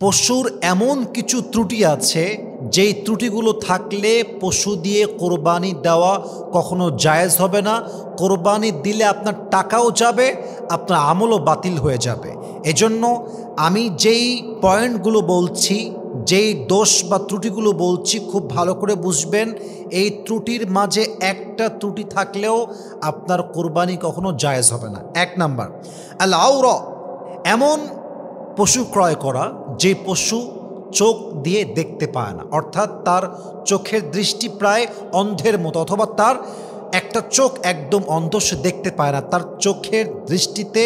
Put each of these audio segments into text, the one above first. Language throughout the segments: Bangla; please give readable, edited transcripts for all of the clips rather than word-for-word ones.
পশুর এমন কিছু ত্রুটি আছে যেই ত্রুটিগুলো থাকলে পশু দিয়ে কোরবানি দেওয়া কখনো জায়েজ হবে না। কোরবানি দিলে আপনার টাকাও যাবে, আপনার আমলও বাতিল হয়ে যাবে। এজন্য আমি যেই পয়েন্টগুলো বলছি, যেই দোষ বা ত্রুটিগুলো বলছি খুব ভালো করে বুঝবেন। এই ত্রুটির মাঝে একটা ত্রুটি থাকলেও আপনার কোরবানি কখনো জায়েজ হবে না। 1 নাম্বার, আল আওরা, এমন পশু ক্রয় করা যে পশু চোখ দিয়ে দেখতে পায় না, অর্থাৎ তার চোখের দৃষ্টি প্রায় অন্ধের মতো, অথবা তার একটা চোখ একদম অন্ধ, সে দেখতে পায় না, তার চোখের দৃষ্টিতে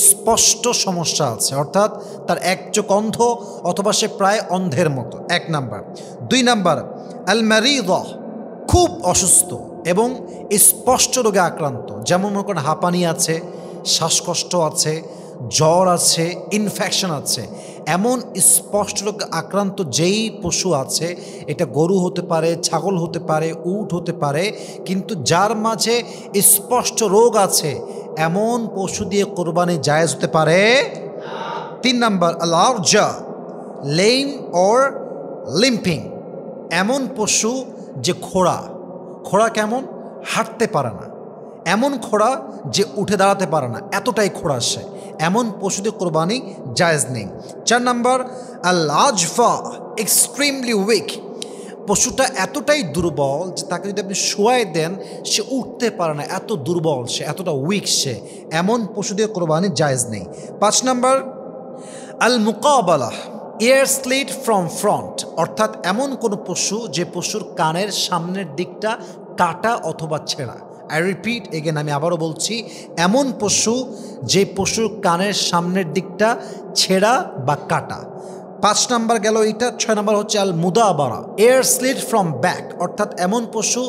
স্পষ্ট সমস্যা আছে, অর্থাৎ তার এক চোখ অন্ধ অথবা সে প্রায় অন্ধের মতো। 1 নাম্বার। 2 নাম্বার, আল মারিদা, খুব অসুস্থ এবং স্পষ্ট রোগে আক্রান্ত, যেমন মনে করেন হাঁপানি আছে, শ্বাসকষ্ট আছে, জ্বর আছে, ইনফেকশন আছে, এমন স্পষ্ট রোগে আক্রান্ত যেই পশু আছে, এটা গরু হতে পারে, ছাগল হতে পারে, উট হতে পারে, কিন্তু যার মাঝে স্পষ্ট রোগ আছে এমন পশু দিয়ে কোরবানি জায়েজ হতে পারে। 3 number, Al Arza, lame or লিম্পিং, এমন পশু যে খোড়া কেমন, হাঁটতে পারে না, এমন খোড়া যে উঠে দাঁড়াতে পারে না, এতটাই খোড়া সে, এমন পশুদের কোরবানি জায়েজ নেই। 4 নাম্বার, আল আজফা, এক্সট্রিমলি উইক, পশুটা এতটাই দুর্বল যে তাকে যদি আপনি শোয়াই দেন সে উঠতে পারে না, এত দুর্বল সে, এতটা উইক সে, এমন পশুদের কোরবানি জায়েজ নেই। 5 নাম্বার, আল মুকাবালা, ইয়ার স্লিট ফ্রম ফ্রন্ট, অর্থাৎ এমন কোনো পশু যে পশুর কানের সামনের দিকটা কাটা অথবা ছেঁড়া। আই রিপিট এগেন, আমি আবারও বলছি, এমন পশু যে পশুর কানের সামনের দিকটা ছেঁড়া বা কাটা। 5 নাম্বার গেল এইটা। 6 নাম্বার হচ্ছে আল মুদাবারা, এয়ার স্লিট ফ্রম ব্যাক, অর্থাৎ এমন পশু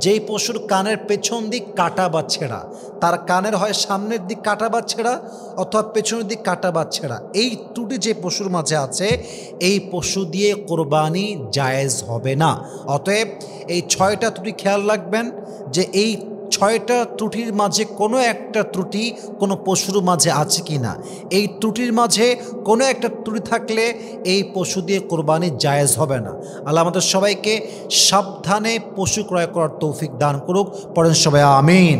যেই পশুর কানের পেছন দিক কাটা বা ছেঁড়া, তার কানের হয় সামনের দিক কাটা বা ছেঁড়া অথবা পেছনের দিক কাটা বা ছেঁড়া, এই ত্রুটি যে পশুর মাঝে আছে এই পশু দিয়ে কোরবানি জায়েজ হবে না। অতএব এই 6টা ত্রুটি খেয়াল রাখবেন যে এই 6টা ত্রুটির মাঝে কোনো একটা ত্রুটি কোনো পশুর মাঝে আছে কি না। এই ত্রুটির মাঝে কোনো একটা ত্রুটি থাকলে এই পশু দিয়ে কোরবানি জায়েজ হবে না। আল্লাহ আমাদের সবাইকে সাবধানে পশু ক্রয় করার তৌফিক দান করুক। পড়েন সবাই আমিন।